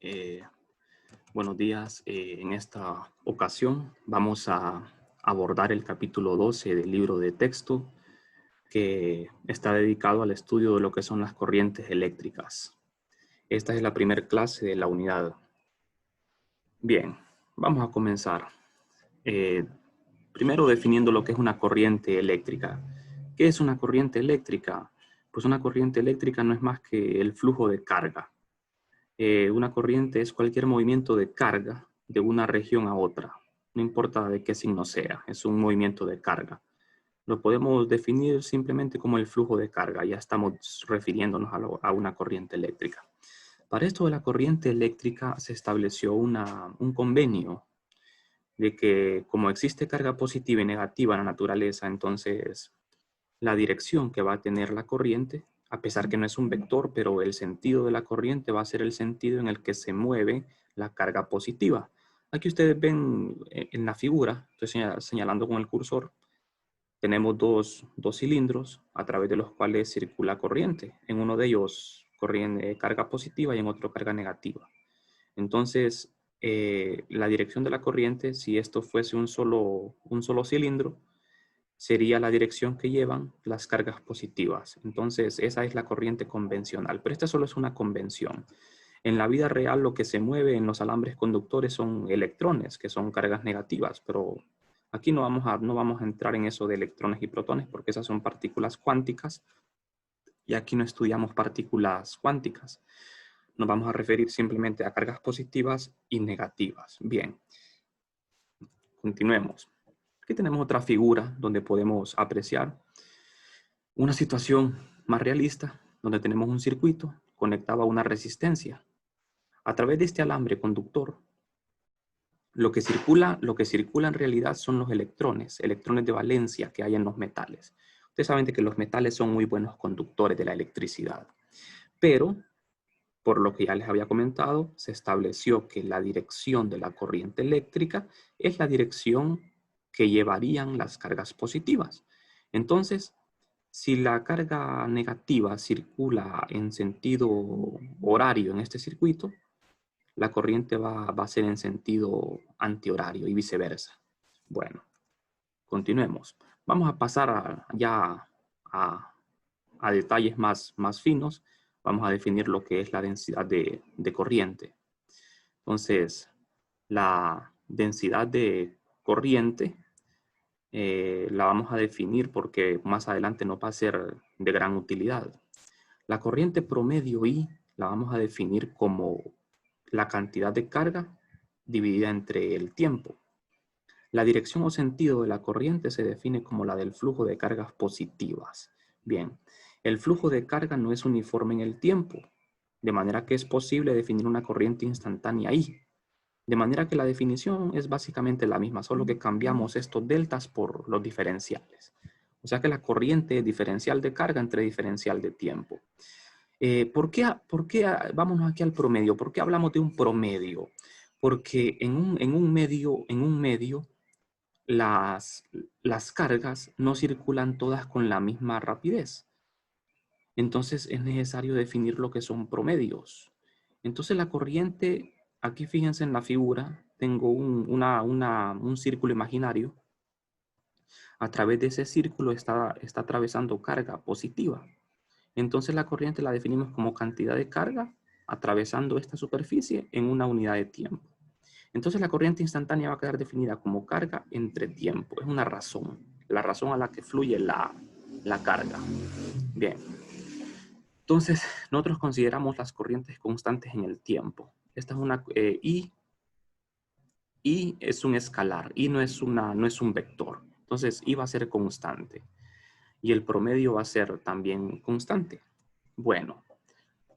Eh, Buenos días. En esta ocasión vamos a abordar el capítulo 12 del libro de texto que está dedicado al estudio de lo que son las corrientes eléctricas. Esta es la primera clase de la unidad. Bien, vamos a comenzar. Primero definiendo lo que es una corriente eléctrica. ¿Qué es una corriente eléctrica? Pues una corriente eléctrica no es más que el flujo de carga. Una corriente es cualquier movimiento de carga de una región a otra. No importa de qué signo sea, es un movimiento de carga. Lo podemos definir simplemente como el flujo de carga. Ya estamos refiriéndonos a una corriente eléctrica. Para esto de la corriente eléctrica se estableció un convenio de que como existe carga positiva y negativa en la naturaleza, entonces la dirección que va a tener la corriente, a pesar que no es un vector, pero el sentido de la corriente va a ser el sentido en el que se mueve la carga positiva. Aquí ustedes ven en la figura, estoy señalando con el cursor, tenemos dos cilindros a través de los cuales circula corriente. En uno de ellos corriente carga positiva y en otro carga negativa. Entonces, la dirección de la corriente, si esto fuese un solo cilindro, sería la dirección que llevan las cargas positivas. Entonces, esa es la corriente convencional, pero esta solo es una convención. En la vida real, lo que se mueve en los alambres conductores son electrones, que son cargas negativas, pero aquí no vamos a entrar en eso de electrones y protones, porque esas son partículas cuánticas, y aquí no estudiamos partículas cuánticas. Nos vamos a referir simplemente a cargas positivas y negativas. Bien, continuemos. Aquí tenemos otra figura donde podemos apreciar una situación más realista, donde tenemos un circuito conectado a una resistencia. A través de este alambre conductor, lo que circula en realidad son los electrones de valencia que hay en los metales. Ustedes saben que los metales son muy buenos conductores de la electricidad, pero por lo que ya les había comentado, se estableció que la dirección de la corriente eléctrica es la dirección que llevarían las cargas positivas. Entonces, si la carga negativa circula en sentido horario en este circuito, la corriente va a ser en sentido antihorario y viceversa. Bueno, continuemos. Vamos a pasar ya a detalles más finos. Vamos a definir lo que es la densidad de corriente. Entonces, la densidad de corriente la vamos a definir porque más adelante nos va a ser de gran utilidad. La corriente promedio I la vamos a definir como la cantidad de carga dividida entre el tiempo. La dirección o sentido de la corriente se define como la del flujo de cargas positivas. Bien, el flujo de carga no es uniforme en el tiempo, de manera que es posible definir una corriente instantánea I. De manera que la definición es básicamente la misma, solo que cambiamos estos deltas por los diferenciales. O sea que la corriente es diferencial de carga entre diferencial de tiempo. ¿Por qué vámonos aquí al promedio? ¿Por qué hablamos de un promedio? Porque en un medio las cargas no circulan todas con la misma rapidez. Entonces es necesario definir lo que son promedios. Entonces la corriente, aquí fíjense en la figura, tengo un círculo imaginario. A través de ese círculo está atravesando carga positiva. Entonces la corriente la definimos como cantidad de carga atravesando esta superficie en una unidad de tiempo. Entonces la corriente instantánea va a quedar definida como carga entre tiempo. Es una razón, la razón a la que fluye la carga. Bien. Entonces nosotros consideramos las corrientes constantes en el tiempo. Esta es una I es un escalar, I no es un vector. Entonces I va a ser constante y el promedio va a ser también constante. Bueno,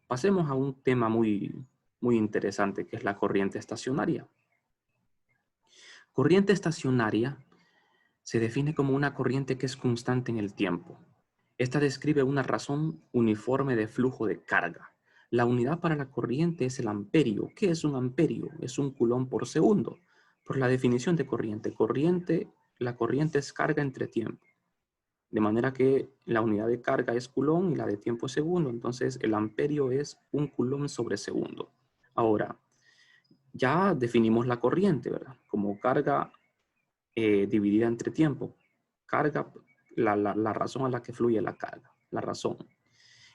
pasemos a un tema muy interesante que es la corriente estacionaria. Corriente estacionaria se define como una corriente que es constante en el tiempo. Esta describe una razón uniforme de flujo de carga. La unidad para la corriente es el amperio. ¿Qué es un amperio? Es un coulomb por segundo. Por la definición de corriente, la corriente es carga entre tiempo. De manera que la unidad de carga es coulomb y la de tiempo es segundo. Entonces el amperio es un coulomb sobre segundo. Ahora, ya definimos la corriente, ¿verdad? Como carga dividida entre tiempo. Carga, la razón a la que fluye la carga, la razón.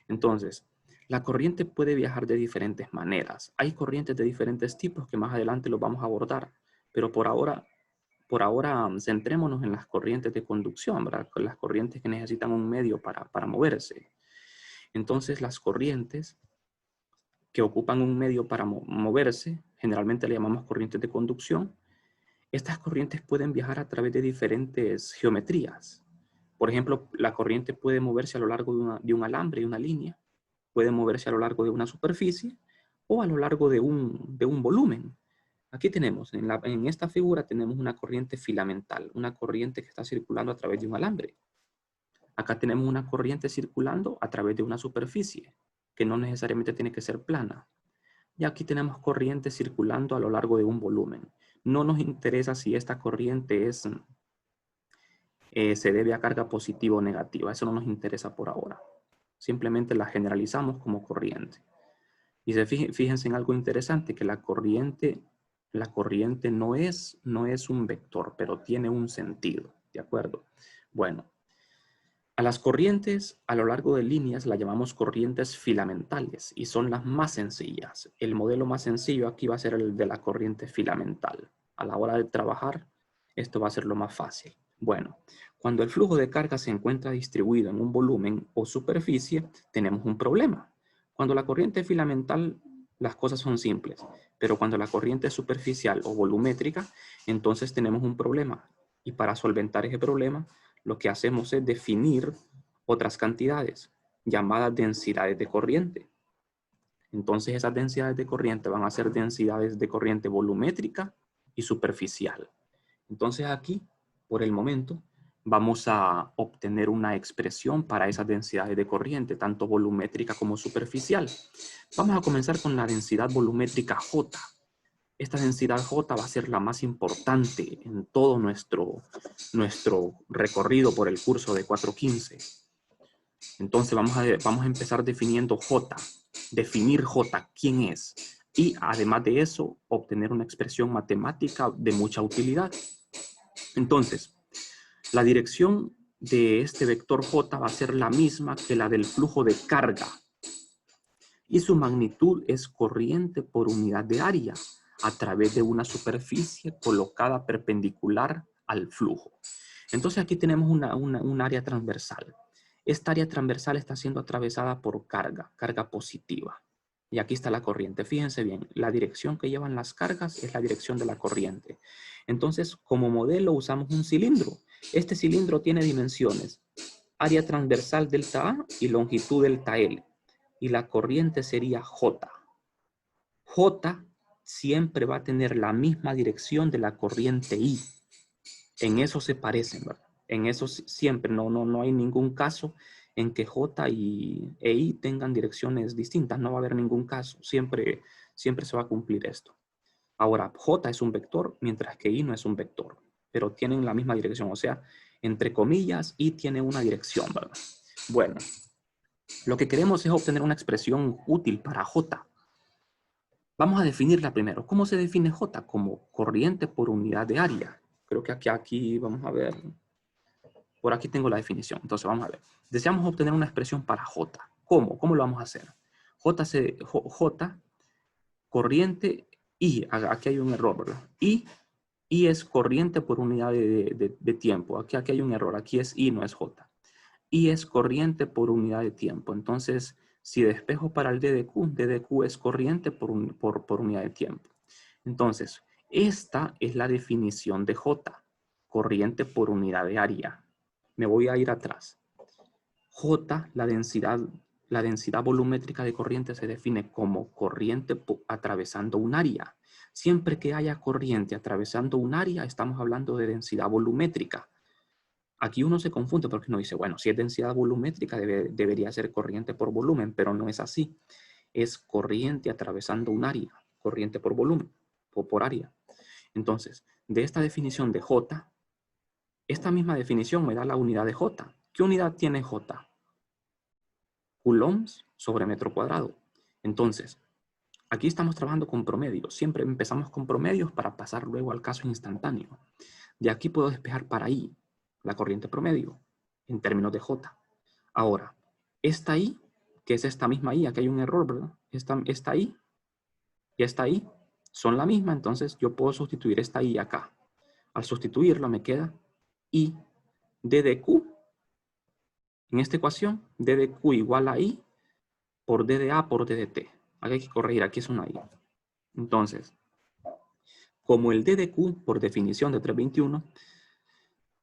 Entonces, la corriente puede viajar de diferentes maneras. Hay corrientes de diferentes tipos que más adelante los vamos a abordar, pero por ahora centrémonos en las corrientes de conducción, ¿verdad? Las corrientes que necesitan un medio para moverse. Entonces, las corrientes que ocupan un medio para moverse, generalmente le llamamos corrientes de conducción. Estas corrientes pueden viajar a través de diferentes geometrías. Por ejemplo, la corriente puede moverse a lo largo de un alambre y una línea, puede moverse a lo largo de una superficie o a lo largo de un volumen. Aquí tenemos, en esta figura tenemos una corriente filamental, una corriente que está circulando a través de un alambre. Acá tenemos una corriente circulando a través de una superficie, que no necesariamente tiene que ser plana. Y aquí tenemos corriente circulando a lo largo de un volumen. No nos interesa si esta corriente se debe a carga positiva o negativa. Eso no nos interesa por ahora. Simplemente la generalizamos como corriente. Y fíjense en algo interesante, que la corriente no es un vector, pero tiene un sentido. ¿De acuerdo? Bueno, a las corrientes a lo largo de líneas las llamamos corrientes filamentales y son las más sencillas. El modelo más sencillo aquí va a ser el de la corriente filamental. A la hora de trabajar, esto va a ser lo más fácil. Bueno, cuando el flujo de carga se encuentra distribuido en un volumen o superficie, tenemos un problema. Cuando la corriente filamental, las cosas son simples, pero cuando la corriente es superficial o volumétrica, entonces tenemos un problema. Y para solventar ese problema, lo que hacemos es definir otras cantidades llamadas densidades de corriente. Entonces esas densidades de corriente van a ser densidades de corriente volumétrica y superficial. Entonces aquí, por el momento, vamos a obtener una expresión para esas densidades de corriente, tanto volumétrica como superficial. Vamos a comenzar con la densidad volumétrica J. Esta densidad J va a ser la más importante en todo nuestro recorrido por el curso de 415. Entonces vamos a empezar definiendo J. Definir J, ¿quién es? Y además de eso, obtener una expresión matemática de mucha utilidad. Entonces, la dirección de este vector J va a ser la misma que la del flujo de carga. Y su magnitud es corriente por unidad de área a través de una superficie colocada perpendicular al flujo. Entonces aquí tenemos un área transversal. Esta área transversal está siendo atravesada por carga positiva. Y aquí está la corriente. Fíjense bien, la dirección que llevan las cargas es la dirección de la corriente. Entonces, como modelo usamos un cilindro. Este cilindro tiene dimensiones: área transversal delta A y longitud delta L. Y la corriente sería J. J siempre va a tener la misma dirección de la corriente I. En eso se parecen, ¿verdad? En eso siempre, no hay ningún caso en que J e I tengan direcciones distintas. No va a haber ningún caso. Siempre se va a cumplir esto. Ahora, J es un vector, mientras que I no es un vector. Pero tienen la misma dirección. O sea, entre comillas, I tiene una dirección, ¿verdad? Bueno, lo que queremos es obtener una expresión útil para J. Vamos a definirla primero. ¿Cómo se define J? Como corriente por unidad de área. Creo que aquí vamos a ver. Por aquí tengo la definición. Entonces vamos a ver. Deseamos obtener una expresión para J. ¿Cómo? ¿Cómo lo vamos a hacer? J, corriente I. Aquí hay un error, ¿verdad? I es corriente por unidad de tiempo. Aquí hay un error. Aquí es I, no es J. I es corriente por unidad de tiempo. Entonces, si despejo para el DDQ es corriente por unidad de tiempo. Entonces, esta es la definición de J, corriente por unidad de área. Me voy a ir atrás. J, la densidad volumétrica de corriente se define como corriente atravesando un área. Siempre que haya corriente atravesando un área, estamos hablando de densidad volumétrica. Aquí uno se confunde porque uno dice, bueno, si es densidad volumétrica debería ser corriente por volumen, pero no es así. Es corriente atravesando un área, corriente por volumen o por área. Entonces, de esta definición de J, esta misma definición me da la unidad de J. ¿Qué unidad tiene J? Coulombs sobre metro cuadrado. Entonces, Aquí estamos trabajando con promedios. Siempre empezamos con promedios para pasar luego al caso instantáneo. De aquí puedo despejar para I la corriente promedio en términos de J. Ahora, esta I, que es esta misma I, aquí hay un error, ¿verdad? Esta I y esta I son la misma, entonces yo puedo sustituir esta I acá. Al sustituirla me queda I d de Q. En esta ecuación, d de Q igual a I por d de A por d de T. Aquí hay que corregir, aquí es una I. Entonces, como el d de Q, por definición de 321,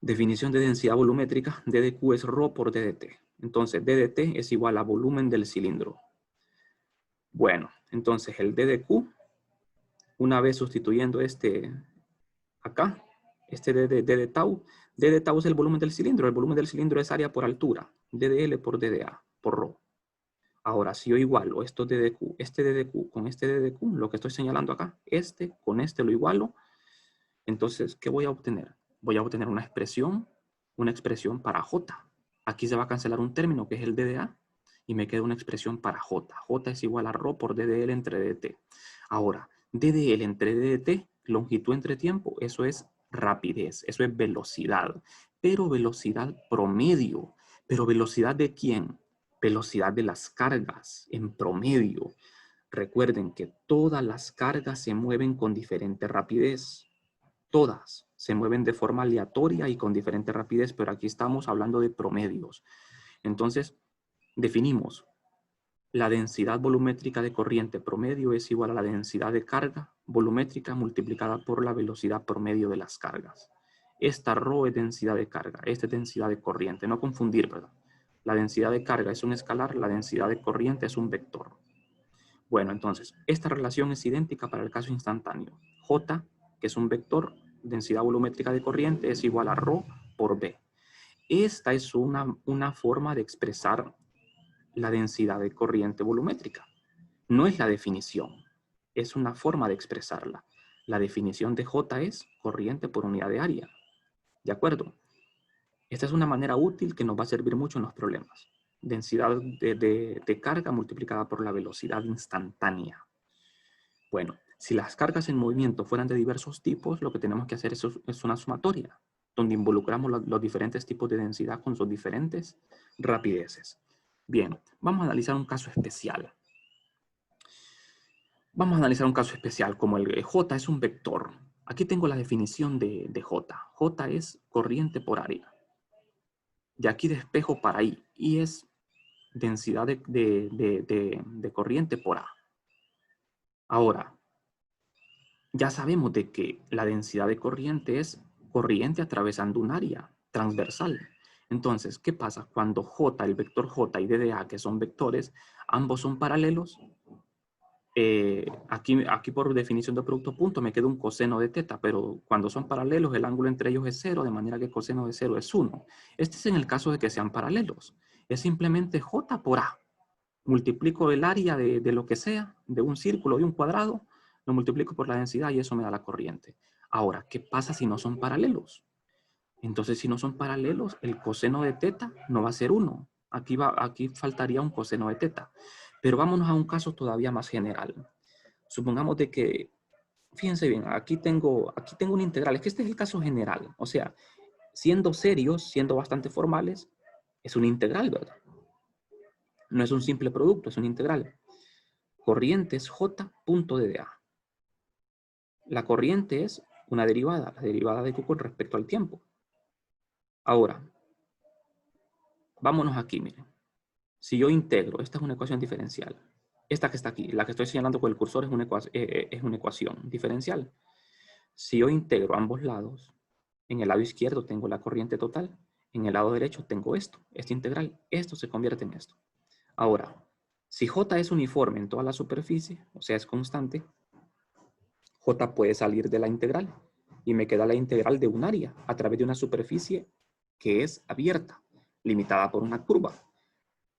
definición de densidad volumétrica, d de Q es ρ por d de T. Entonces, d de T es igual a volumen del cilindro. Bueno, entonces el d de Q, una vez sustituyendo este acá, este d de tau es el volumen del cilindro. El volumen del cilindro es área por altura, d de L por d de A, por ρ. Ahora, si yo igualo esto d de Q, este d de Q con este d de Q, lo que estoy señalando acá, este con este lo igualo, entonces, ¿qué voy a obtener? Voy a obtener una expresión para J. Aquí se va a cancelar un término que es el d de A y me queda una expresión para J. J es igual a ρ por d de L entre d de T. Ahora, d de L entre d de T, longitud entre tiempo, eso es rapidez, eso es velocidad. Pero velocidad promedio. ¿Pero velocidad de quién? Velocidad de las cargas en promedio. Recuerden que todas las cargas se mueven con diferente rapidez. Todas se mueven de forma aleatoria y con diferente rapidez, pero aquí estamos hablando de promedios. Entonces, definimos la densidad volumétrica de corriente promedio es igual a la densidad de carga volumétrica multiplicada por la velocidad promedio de las cargas. Esta ρ es densidad de carga, esta es densidad de corriente. No confundir, ¿verdad? La densidad de carga es un escalar, la densidad de corriente es un vector. Bueno, entonces, esta relación es idéntica para el caso instantáneo. J, que es un vector, densidad volumétrica de corriente, es igual a ρ por B. Esta es una forma de expresar la densidad de corriente volumétrica. No es la definición, es una forma de expresarla. La definición de J es corriente por unidad de área. ¿De acuerdo? Esta es una manera útil que nos va a servir mucho en los problemas. Densidad de carga multiplicada por la velocidad instantánea. Bueno, si las cargas en movimiento fueran de diversos tipos, lo que tenemos que hacer es una sumatoria, donde involucramos los diferentes tipos de densidad con sus diferentes rapideces. Bien, vamos a analizar un caso especial. Vamos a analizar un caso especial como el J es un vector. Aquí tengo la definición de J. J es corriente por área. Y aquí despejo para I. I es densidad de corriente por A. Ahora, ya sabemos de que la densidad de corriente es corriente atravesando un área transversal. Entonces, ¿qué pasa? Cuando J, el vector J y D de A, que son vectores, ambos son paralelos, aquí por definición de producto punto me queda un coseno de teta, pero cuando son paralelos el ángulo entre ellos es 0, de manera que coseno de 0 es 1. Este es en el caso de que sean paralelos. Es simplemente J por A. Multiplico el área de lo que sea, de un círculo, de un cuadrado, lo multiplico por la densidad y eso me da la corriente. Ahora, ¿qué pasa si no son paralelos? Entonces, si no son paralelos, el coseno de teta no va a ser 1. Aquí faltaría un coseno de teta. Pero vámonos a un caso todavía más general. Supongamos de que, fíjense bien, aquí tengo una integral. Es que este es el caso general. O sea, siendo serios, siendo bastante formales, es una integral, ¿verdad? No es un simple producto, es una integral. Corriente es J punto de A. La corriente es una derivada, la derivada de Q con respecto al tiempo. Ahora, vámonos aquí, miren. Si yo integro, esta es una ecuación diferencial. Esta que está aquí, la que estoy señalando con el cursor es una ecuación diferencial. Si yo integro ambos lados, en el lado izquierdo tengo la corriente total, en el lado derecho tengo esta integral. Esto se convierte en esto. Ahora, si J es uniforme en toda la superficie, o sea, es constante, J puede salir de la integral y me queda la integral de un área a través de una superficie que es abierta, limitada por una curva.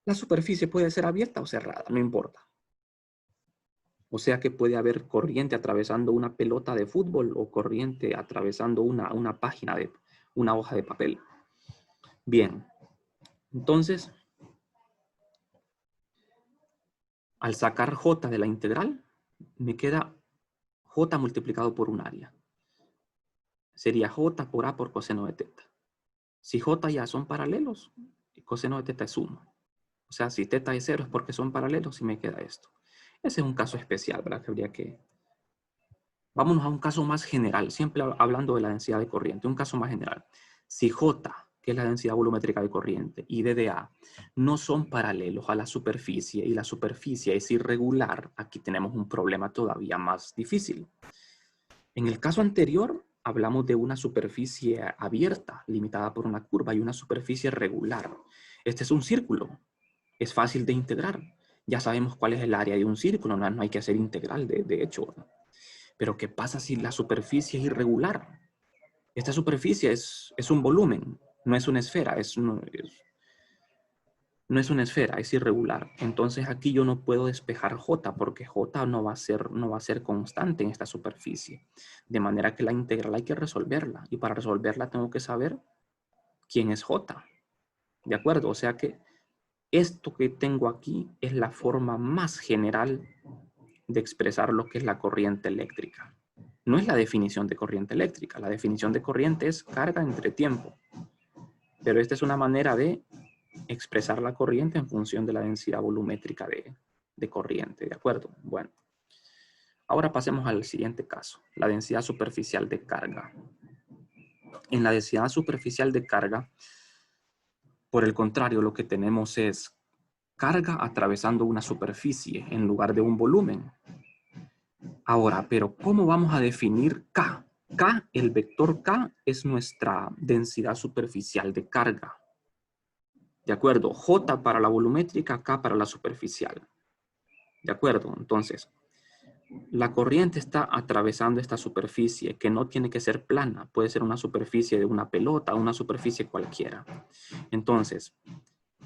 La superficie puede ser abierta o cerrada, no importa. O sea que puede haber corriente atravesando una pelota de fútbol o corriente atravesando una página de una hoja de papel. Bien, entonces, al sacar J de la integral, me queda J multiplicado por un área. Sería J por A por coseno de teta. Si J y A son paralelos, el coseno de teta es 1. O sea, si teta es 0 es porque son paralelos y me queda esto. Ese es un caso especial, ¿verdad? Que habría que... Vámonos a un caso más general, siempre hablando de la densidad de corriente, un caso más general. Si J, que es la densidad volumétrica de corriente, y D de A no son paralelos a la superficie y la superficie es irregular, aquí tenemos un problema todavía más difícil. En el caso anterior, hablamos de una superficie abierta, limitada por una curva, y una superficie regular. Este es un círculo, es fácil de integrar. Ya sabemos cuál es el área de un círculo, no hay que hacer integral, de hecho. Pero ¿qué pasa si la superficie es irregular? Esta superficie es un volumen, no es una esfera, no es una esfera, es irregular. Entonces aquí yo no puedo despejar J porque J no va a ser constante en esta superficie. De manera que la integral hay que resolverla. Y para resolverla tengo que saber quién es J. ¿De acuerdo? O sea que esto que tengo aquí es la forma más general de expresar lo que es la corriente eléctrica. No es la definición de corriente eléctrica. La definición de corriente es carga entre tiempo. Pero esta es una manera de expresar la corriente en función de la densidad volumétrica de corriente, ¿de acuerdo? Bueno, ahora pasemos al siguiente caso, la densidad superficial de carga. En la densidad superficial de carga, por el contrario, lo que tenemos es carga atravesando una superficie en lugar de un volumen. Ahora, pero ¿cómo vamos a definir K? K, el vector K, es nuestra densidad superficial de carga. ¿De acuerdo? J para la volumétrica, K para la superficial. ¿De acuerdo? Entonces, la corriente está atravesando esta superficie que no tiene que ser plana. Puede ser una superficie de una pelota, una superficie cualquiera. Entonces,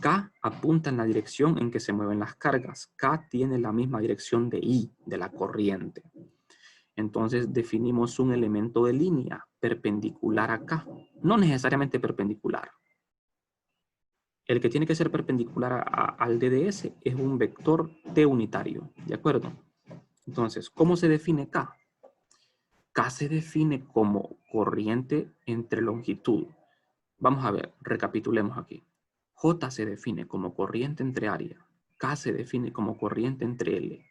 K apunta en la dirección en que se mueven las cargas. K tiene la misma dirección de I, de la corriente. Entonces, definimos un elemento de línea perpendicular a K. No necesariamente perpendicular. El que tiene que ser perpendicular al DDS es un vector T unitario, ¿de acuerdo? Entonces, ¿cómo se define K? K se define como corriente entre longitud. Vamos a ver, recapitulemos aquí. J se define como corriente entre área. K se define como corriente entre L.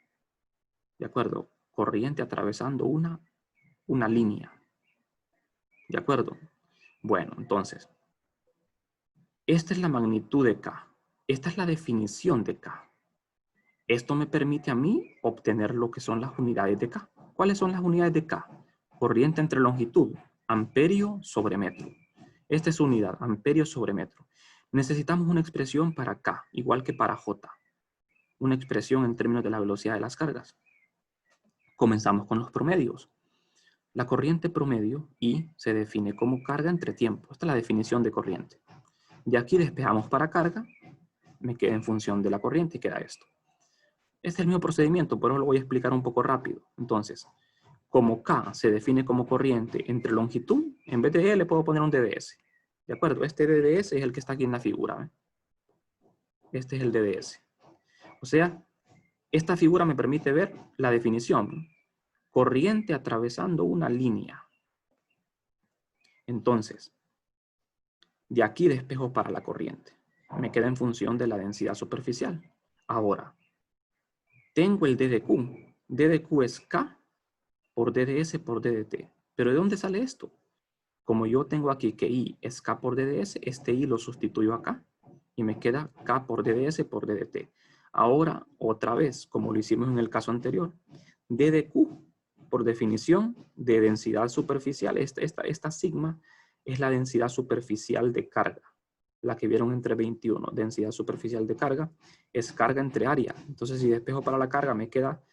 ¿De acuerdo? Corriente atravesando una línea. ¿De acuerdo? Bueno, entonces, esta es la magnitud de K. Esta es la definición de K. Esto me permite a mí obtener lo que son las unidades de K. ¿Cuáles son las unidades de K? Corriente entre longitud, amperio sobre metro. Esta es su unidad, amperio sobre metro. Necesitamos una expresión para K, igual que para J. Una expresión en términos de la velocidad de las cargas. Comenzamos con los promedios. La corriente promedio, I, se define como carga entre tiempo. Esta es la definición de corriente. De aquí despejamos para carga, me queda en función de la corriente y queda esto. Este es el mismo procedimiento, pero lo voy a explicar un poco rápido. Entonces, como K se define como corriente entre longitud, en vez de L puedo poner un DDS. ¿De acuerdo? Este DDS es el que está aquí en la figura. Este es el DDS. O sea, esta figura me permite ver la definición. Corriente atravesando una línea. Entonces, de aquí despejo para la corriente. Me queda en función de la densidad superficial. Ahora, tengo el D de Q. D de Q es K por DDS por DDT. ¿Pero de dónde sale esto? Como yo tengo aquí que I es K por DDS, este I lo sustituyo acá y me queda K por DDS por DDT. Ahora, otra vez, como lo hicimos en el caso anterior, D de Q, por definición de densidad superficial, esta sigma es la densidad superficial de carga, la que vieron entre 21, densidad superficial de carga, es carga entre área. Entonces, si despejo para la carga, me queda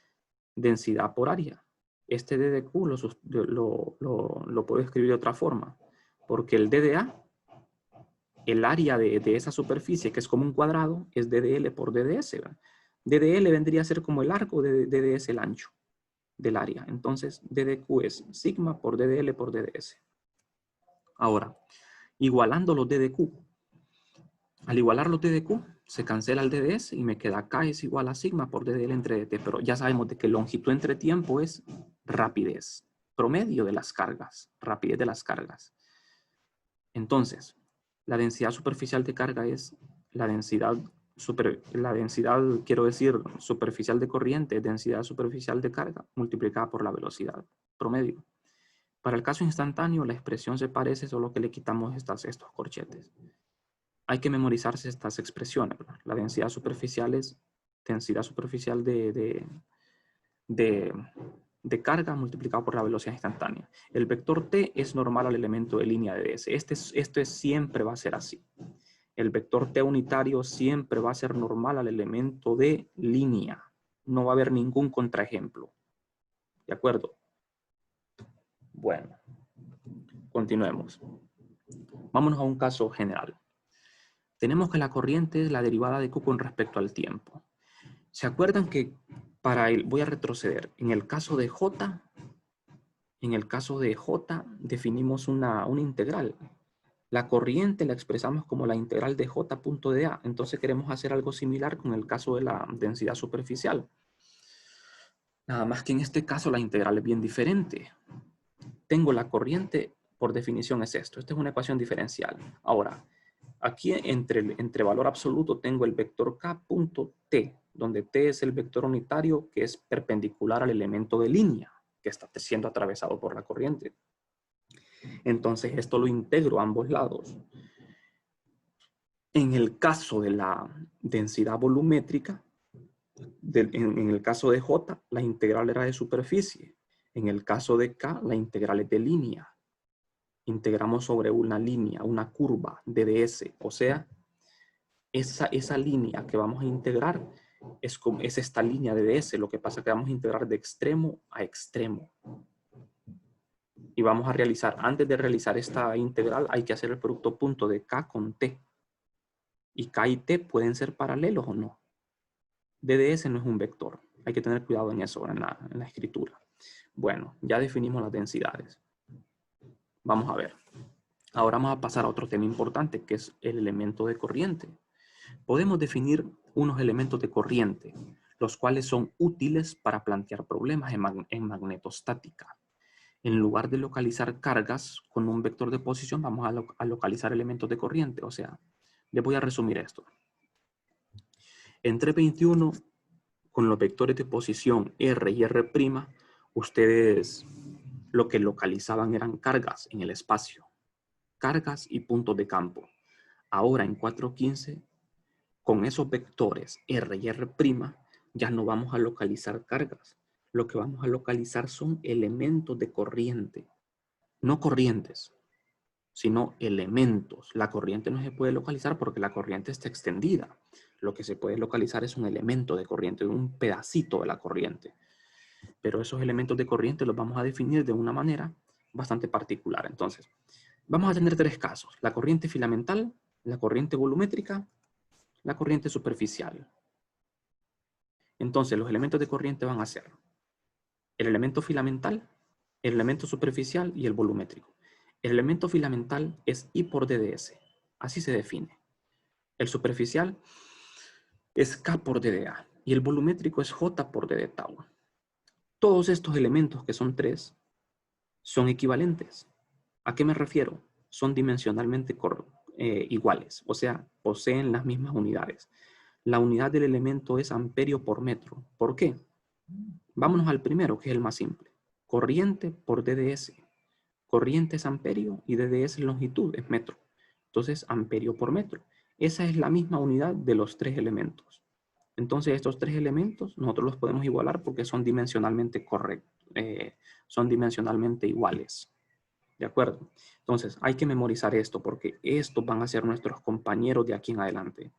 densidad por área. Este D de Q lo puedo escribir de otra forma, porque el DDA, el área de esa superficie, que es como un cuadrado, es DDL por DDS. ¿verdad? DDL vendría a ser como el arco de DDS, el ancho del área. Entonces, DDQ es sigma por DDL por DDS. Ahora, igualando los DDQ, Al igualar los D de Q, se cancela el DDS y me queda K es igual a sigma por DDL entre DT. Pero ya sabemos de que longitud entre tiempo es rapidez, promedio de las cargas, rapidez de las cargas. Entonces, la densidad superficial de carga es la densidad quiero decir, superficial de corriente, es densidad superficial de carga multiplicada por la velocidad promedio. Para el caso instantáneo, la expresión se parece, solo que le quitamos estos corchetes. Hay que memorizarse estas expresiones, ¿verdad? La densidad superficial es densidad superficial de carga multiplicado por la velocidad instantánea. El vector t es normal al elemento de línea de ds. Este siempre va a ser así. El vector t unitario siempre va a ser normal al elemento de línea. No va a haber ningún contraejemplo. ¿De acuerdo? Bueno, continuemos. Vámonos a un caso general. Tenemos que la corriente es la derivada de Q con respecto al tiempo. ¿Se acuerdan que voy a retroceder, en el caso de J definimos una integral. La corriente la expresamos como la integral de J punto de A. Entonces queremos hacer algo similar con el caso de la densidad superficial. Nada más que en este caso la integral es bien diferente. Tengo la corriente, por definición es esto. Esta es una ecuación diferencial. Ahora, aquí entre valor absoluto tengo el vector K punto T, donde T es el vector unitario que es perpendicular al elemento de línea que está siendo atravesado por la corriente. Entonces esto lo integro a ambos lados. En el caso de la densidad volumétrica, en el caso de J, la integral era de superficie. En el caso de K, la integral es de línea. Integramos sobre una línea, una curva de ds. O sea, esa línea que vamos a integrar es esta línea de ds. Lo que pasa es que vamos a integrar de extremo a extremo. Y vamos a realizar, antes de realizar esta integral, hay que hacer el producto punto de K con T. Y K y T pueden ser paralelos o no. DDS no es un vector. Hay que tener cuidado en eso, en la escritura. Bueno, ya definimos las densidades. Vamos a ver. Ahora vamos a pasar a otro tema importante, que es el elemento de corriente. Podemos definir unos elementos de corriente, los cuales son útiles para plantear problemas en magnetostática. En lugar de localizar cargas con un vector de posición, vamos a localizar elementos de corriente. O sea, les voy a resumir esto. Entre 21, con los vectores de posición R y R', ustedes lo que localizaban eran cargas en el espacio. Cargas y puntos de campo. Ahora en 4.15, con esos vectores R y R', ya no vamos a localizar cargas. Lo que vamos a localizar son elementos de corriente. No corrientes, sino elementos. La corriente no se puede localizar porque la corriente está extendida. Lo que se puede localizar es un elemento de corriente, un pedacito de la corriente. Pero esos elementos de corriente los vamos a definir de una manera bastante particular. Entonces, vamos a tener tres casos: la corriente filamental, la corriente volumétrica, la corriente superficial. Entonces, los elementos de corriente van a ser el elemento filamental, el elemento superficial y el volumétrico. El elemento filamental es I por DDS, así se define. El superficial es K por DDA y el volumétrico es J por DD tau. Todos estos elementos, que son tres, son equivalentes. ¿A qué me refiero? Son dimensionalmente iguales, o sea, poseen las mismas unidades. La unidad del elemento es amperio por metro. ¿Por qué? Vámonos al primero, que es el más simple. Corriente por DDS. Corriente es amperio y DDS es longitud, es metro. Entonces, amperio por metro. Esa es la misma unidad de los tres elementos. Entonces, estos tres elementos nosotros los podemos igualar porque son dimensionalmente son dimensionalmente iguales. ¿De acuerdo? Entonces, hay que memorizar esto porque estos van a ser nuestros compañeros de aquí en adelante.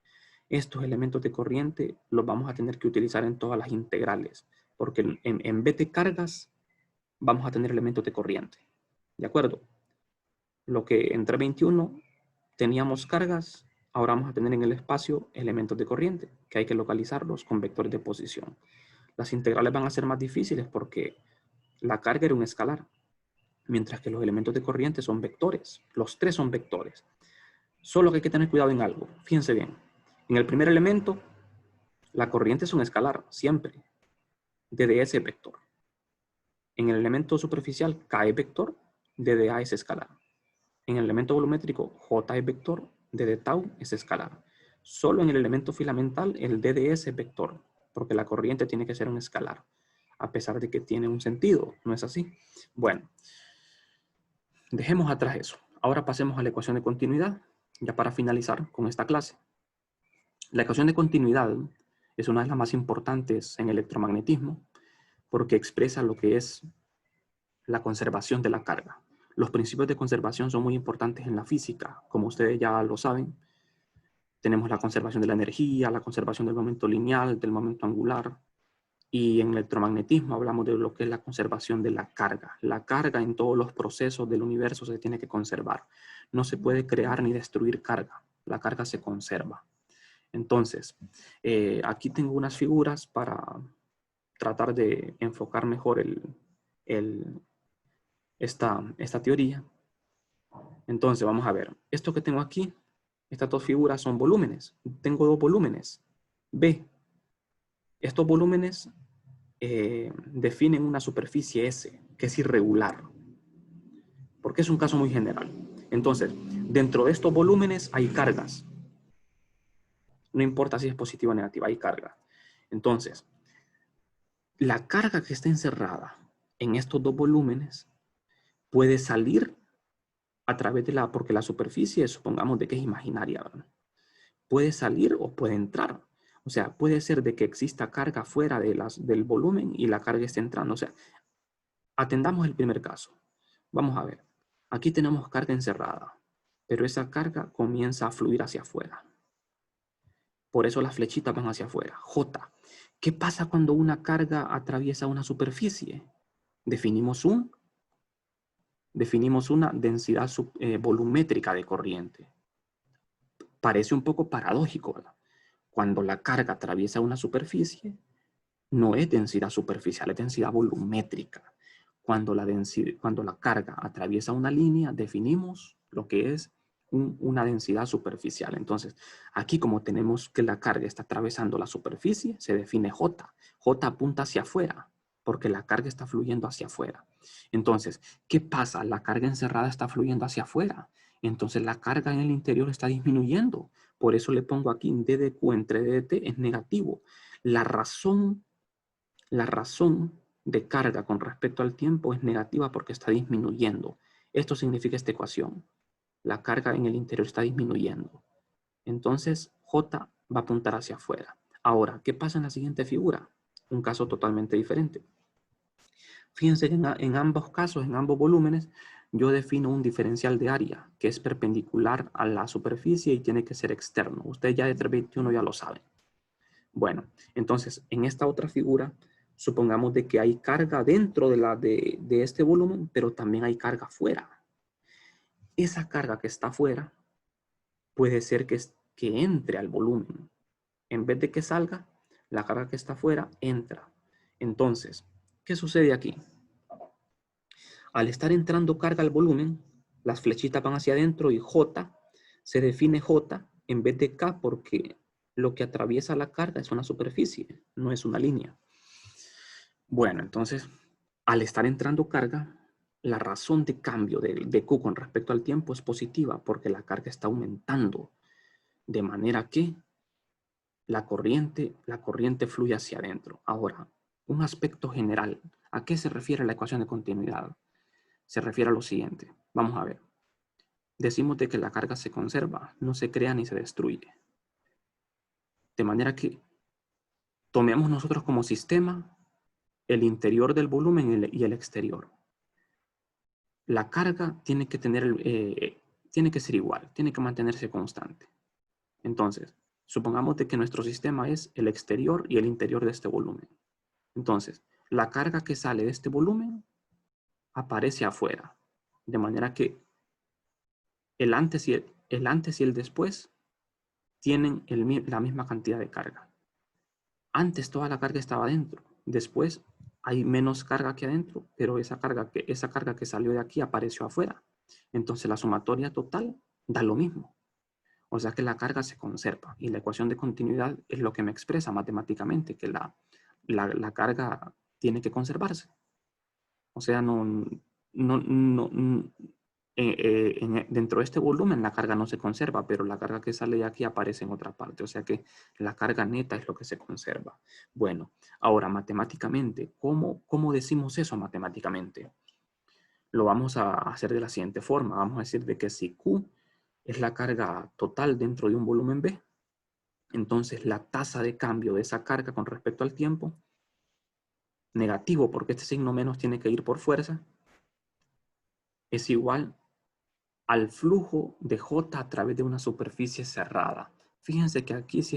Estos elementos de corriente los vamos a tener que utilizar en todas las integrales, porque en vez de cargas, vamos a tener elementos de corriente. ¿De acuerdo? Lo que entre 21 teníamos cargas, ahora vamos a tener en el espacio elementos de corriente, que hay que localizarlos con vectores de posición. Las integrales van a ser más difíciles porque la carga era un escalar, mientras que los elementos de corriente son vectores. Los tres son vectores. Solo que hay que tener cuidado en algo. Fíjense bien. En el primer elemento, la corriente es un escalar, siempre. DDS es vector. En el elemento superficial, K es vector, DDA es escalar. En el elemento volumétrico, J es vector, DD tau es escalar. Solo en el elemento filamental, el DDS es vector, porque la corriente tiene que ser un escalar, a pesar de que tiene un sentido, ¿no es así? Bueno, dejemos atrás eso. Ahora pasemos a la ecuación de continuidad, ya para finalizar con esta clase. La ecuación de continuidad es una de las más importantes en electromagnetismo, porque expresa lo que es la conservación de la carga. Los principios de conservación son muy importantes en la física, como ustedes ya lo saben. Tenemos la conservación de la energía, la conservación del momento lineal, del momento angular. Y en electromagnetismo hablamos de lo que es la conservación de la carga. La carga en todos los procesos del universo se tiene que conservar. No se puede crear ni destruir carga. La carga se conserva. Entonces, aquí tengo unas figuras para tratar de enfocar mejor esta teoría. Entonces, vamos a ver. Esto que tengo aquí, estas dos figuras son volúmenes. Tengo dos volúmenes. B. Estos volúmenes definen una superficie S, que es irregular, porque es un caso muy general. Entonces, dentro de estos volúmenes hay cargas. No importa si es positiva o negativa, hay carga. Entonces, la carga que está encerrada en estos dos volúmenes puede salir a través de porque la superficie, supongamos de que es imaginaria, ¿verdad? Puede salir o puede entrar. O sea, puede ser de que exista carga fuera del volumen y la carga esté entrando. O sea, atendamos el primer caso. Vamos a ver. Aquí tenemos carga encerrada, pero esa carga comienza a fluir hacia afuera. Por eso las flechitas van hacia afuera. J. ¿Qué pasa cuando una carga atraviesa una superficie? Definimos una densidad volumétrica de corriente. Parece un poco paradójico, ¿verdad? Cuando la carga atraviesa una superficie, no es densidad superficial, es densidad volumétrica. Cuando la carga atraviesa una línea, definimos lo que es una densidad superficial. Entonces, aquí como tenemos que la carga está atravesando la superficie, se define J. J apunta hacia afuera, porque la carga está fluyendo hacia afuera. Entonces, ¿qué pasa? La carga encerrada está fluyendo hacia afuera. Entonces, la carga en el interior está disminuyendo. Por eso le pongo aquí D de Q entre D de T es negativo. La razón de carga con respecto al tiempo es negativa porque está disminuyendo. Esto significa esta ecuación. La carga en el interior está disminuyendo. Entonces, J va a apuntar hacia afuera. Ahora, ¿qué pasa en la siguiente figura? Un caso totalmente diferente. Fíjense que en ambos casos, en ambos volúmenes, yo defino un diferencial de área que es perpendicular a la superficie y tiene que ser externo. Ustedes ya de 321 ya lo saben. Bueno, entonces, en esta otra figura, supongamos de que hay carga dentro de este volumen, pero también hay carga fuera. Esa carga que está fuera puede ser que entre al volumen. En vez de que salga, la carga que está fuera entra. Entonces, ¿qué sucede aquí? Al estar entrando carga al volumen, las flechitas van hacia adentro y J se define J en vez de K porque lo que atraviesa la carga es una superficie, no es una línea. Bueno, entonces, al estar entrando carga, la razón de cambio de Q con respecto al tiempo es positiva porque la carga está aumentando, de manera que la corriente fluye hacia adentro. Ahora, un aspecto general. ¿A qué se refiere la ecuación de continuidad? Se refiere a lo siguiente. Vamos a ver. Decimos de que la carga se conserva, no se crea ni se destruye. De manera que tomemos nosotros como sistema el interior del volumen y el exterior. La carga tiene que ser igual, tiene que mantenerse constante. Entonces, supongamos de que nuestro sistema es el exterior y el interior de este volumen. Entonces, la carga que sale de este volumen aparece afuera, de manera que el antes y el después tienen la misma cantidad de carga. Antes toda la carga estaba adentro, después hay menos carga que adentro, pero esa carga que salió de aquí apareció afuera. Entonces la sumatoria total da lo mismo. O sea que la carga se conserva y la ecuación de continuidad es lo que me expresa matemáticamente que la carga tiene que conservarse. O sea, dentro de este volumen la carga no se conserva, pero la carga que sale de aquí aparece en otra parte. O sea que la carga neta es lo que se conserva. Bueno, ahora matemáticamente, ¿cómo decimos eso matemáticamente? Lo vamos a hacer de la siguiente forma. Vamos a decir de que si Q es la carga total dentro de un volumen B, entonces la tasa de cambio de esa carga con respecto al tiempo, negativo porque este signo menos tiene que ir por fuerza, es igual al flujo de J a través de una superficie cerrada. Fíjense que aquí sí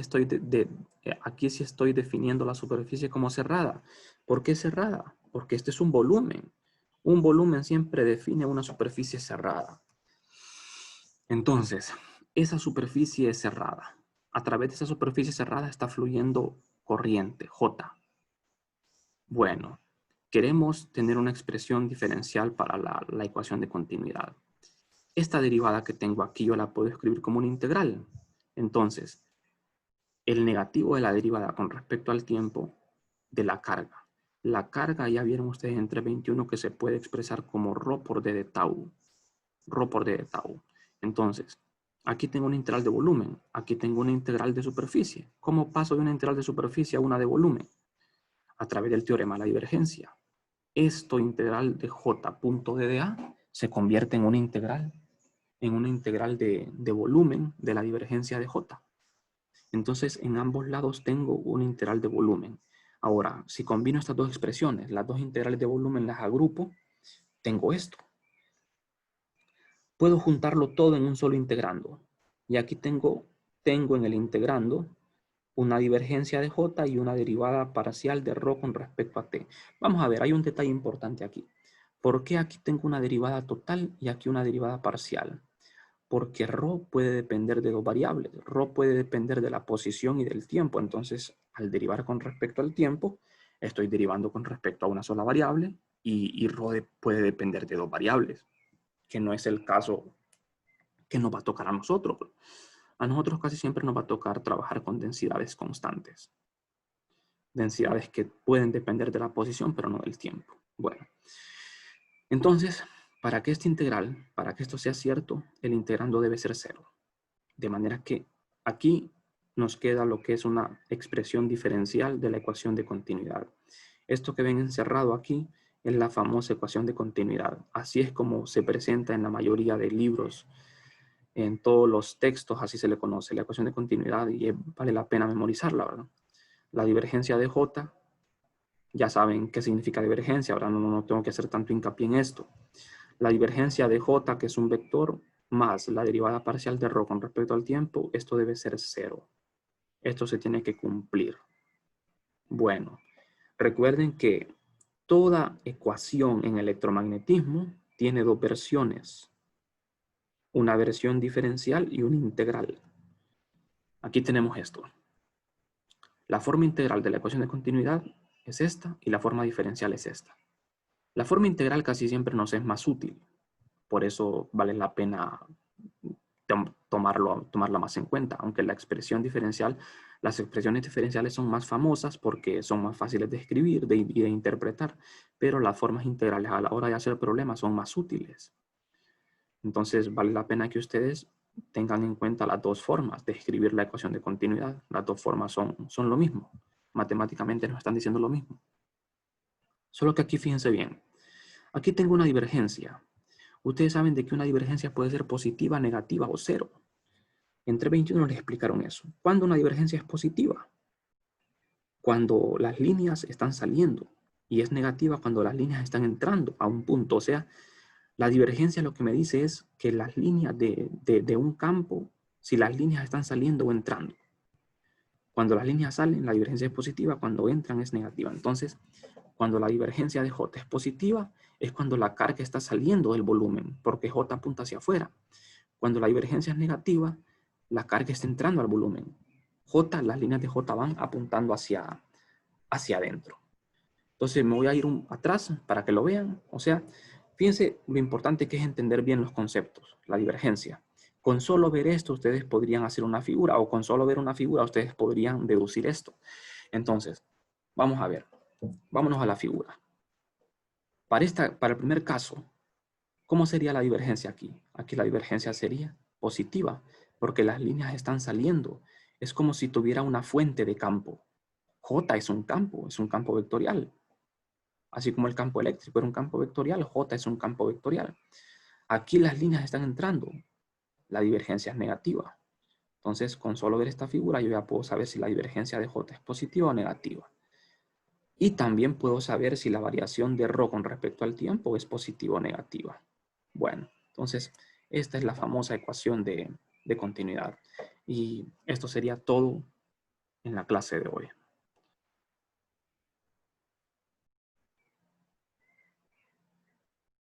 aquí sí estoy definiendo la superficie como cerrada. ¿Por qué cerrada? Porque este es un volumen. Un volumen siempre define una superficie cerrada. Entonces, esa superficie es cerrada. A través de esa superficie cerrada está fluyendo corriente, J. Bueno, queremos tener una expresión diferencial para la ecuación de continuidad. Esta derivada que tengo aquí yo la puedo escribir como una integral. Entonces, el negativo de la derivada con respecto al tiempo de la carga. La carga ya vieron ustedes entre 21 que se puede expresar como ρ por d de tau. Ρ por d de tau. Entonces, aquí tengo una integral de volumen. Aquí tengo una integral de superficie. ¿Cómo paso de una integral de superficie a una de volumen? A través del teorema de la divergencia. Esto integral de j punto d de a se convierte en una integral de volumen de la divergencia de J. Entonces, en ambos lados tengo una integral de volumen. Ahora, si combino estas dos expresiones, las dos integrales de volumen las agrupo, tengo esto. Puedo juntarlo todo en un solo integrando. Y aquí tengo en el integrando una divergencia de J y una derivada parcial de ρ con respecto a t. Vamos a ver, hay un detalle importante aquí. ¿Por qué aquí tengo una derivada total y aquí una derivada parcial? Porque ρ puede depender de dos variables. ρ puede depender de la posición y del tiempo. Entonces, al derivar con respecto al tiempo, estoy derivando con respecto a una sola variable y ρ puede depender de dos variables, que no es el caso que nos va a tocar a nosotros. A nosotros casi siempre nos va a tocar trabajar con densidades constantes. Densidades que pueden depender de la posición, pero no del tiempo. Bueno, entonces, para que este integral, para que esto sea cierto, el integrando debe ser cero. De manera que aquí nos queda lo que es una expresión diferencial de la ecuación de continuidad. Esto que ven encerrado aquí es la famosa ecuación de continuidad. Así es como se presenta en la mayoría de libros, en todos los textos, así se le conoce, la ecuación de continuidad, y vale la pena memorizarla, ¿verdad? La divergencia de J, ya saben qué significa divergencia, ahora no tengo que hacer tanto hincapié en esto. La divergencia de J, que es un vector, más la derivada parcial de ρ con respecto al tiempo, esto debe ser cero. Esto se tiene que cumplir. Bueno, recuerden que toda ecuación en electromagnetismo tiene dos versiones. Una versión diferencial y una integral. Aquí tenemos esto. La forma integral de la ecuación de continuidad es esta y la forma diferencial es esta. La forma integral casi siempre nos es más útil. Por eso vale la pena tomarla más en cuenta, aunque las expresiones diferenciales son más famosas porque son más fáciles de escribir y de interpretar, pero las formas integrales a la hora de hacer problemas son más útiles. Entonces vale la pena que ustedes tengan en cuenta las dos formas de escribir la ecuación de continuidad. Las dos formas son lo mismo. Matemáticamente nos están diciendo lo mismo. Solo que aquí fíjense bien. Aquí tengo una divergencia. Ustedes saben de que una divergencia puede ser positiva, negativa o cero. Entre 21 les explicaron eso. ¿Cuándo una divergencia es positiva? Cuando las líneas están saliendo. Y es negativa cuando las líneas están entrando a un punto. O sea, la divergencia lo que me dice es que las líneas de un campo, si las líneas están saliendo o entrando. Cuando las líneas salen, la divergencia es positiva. Cuando entran, es negativa. Entonces, cuando la divergencia de J es positiva, es cuando la carga está saliendo del volumen, porque J apunta hacia afuera. Cuando la divergencia es negativa, la carga está entrando al volumen. Las líneas de J van apuntando hacia adentro. Entonces me voy a ir atrás para que lo vean. O sea, fíjense lo importante que es entender bien los conceptos. La divergencia. Con solo ver esto, ustedes podrían hacer una figura, o con solo ver una figura, ustedes podrían deducir esto. Entonces, vamos a ver. Vámonos a la figura. Para el primer caso, ¿cómo sería la divergencia aquí? Aquí la divergencia sería positiva, porque las líneas están saliendo. Es como si tuviera una fuente de campo. J es un campo vectorial. Así como el campo eléctrico era un campo vectorial, J es un campo vectorial. Aquí las líneas están entrando. La divergencia es negativa. Entonces, con solo ver esta figura, yo ya puedo saber si la divergencia de J es positiva o negativa. Y también puedo saber si la variación de ρ con respecto al tiempo es positiva o negativa. Bueno, entonces, esta es la famosa ecuación de continuidad. Y esto sería todo en la clase de hoy.